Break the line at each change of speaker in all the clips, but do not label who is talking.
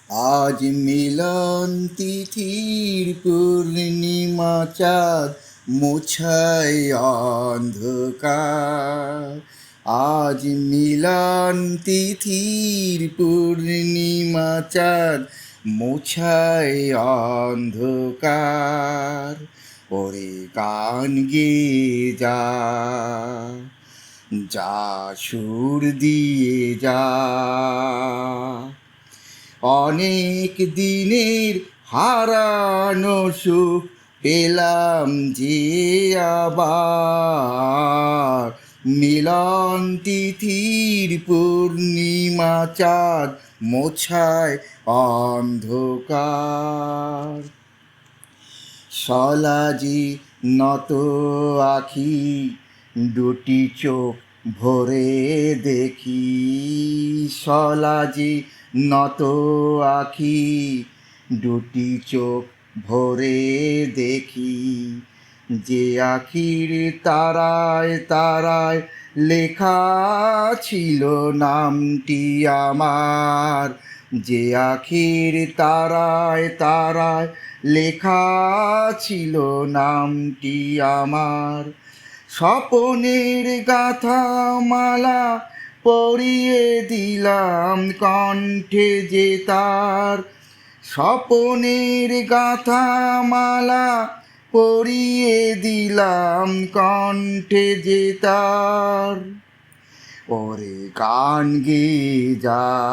আজ মিলন তিথির পূর্ণিমা চাঁদ মোছায় অন্ধকার। আজ মিলন তিথির পূর্ণিমা চাঁদ মোছায় অন্ধকার। ওরে গান গেয়ে যা, যা সুর দিয়ে যা, অনেক দিনের হারানো সুখ পেলাম যে আবার। মিলন তিথির পূর্ণিমা চাঁদ মোছায় অন্ধকার। সলাজি নত আখি, দুটি চোখ ভরে দেখি। সলাজি নত আখি, দুটি চোখ ভরে দেখি। যে আখির তারায় তারায় লেখা ছিল নামটি আমার। যে আখির তারায় তারায় লেখা ছিল নামটি আমার। স্বপনের গাথা মালা পরিয়ে দিলাম কণ্ঠে যে তার। স্বপনের গাথা মালা পরিয়ে দিলাম কণ্ঠে যে তার। ওরে গান গেয়ে যা,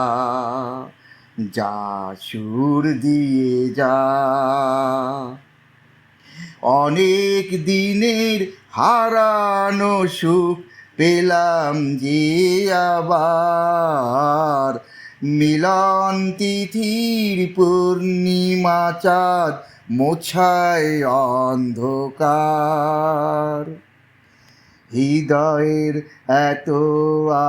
যা সুর দিয়ে যা, অনেক দিনের হারানো সুখ পেলাম যে আবার। মিলন তিথির পূর্ণিমা চাঁদ মোছায় অন্ধকার। হৃদয়ের এত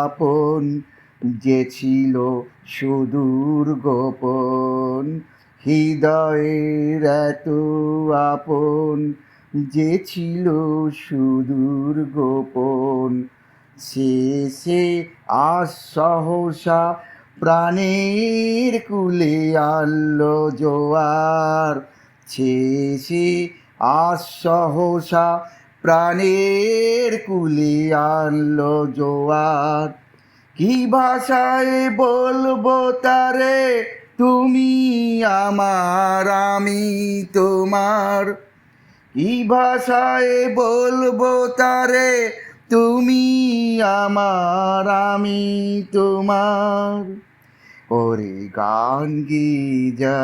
আপন যে ছিল সুদূর গোপন। হৃদয়ের এত আপন যে ছিল সুদূর গোপন। সে আজ সহসা প্রাণের কুলে আনলো জোয়ার। সে আজ সহসা প্রাণের কুলে আনলো জোয়ার। কি ভাষায় বলবো তারে, তুমি আমার আমি তোমার। কি ভাষায় বলবো তারে, তুমি আমার আমি তোমার। ওরে গান গেয়ে যা।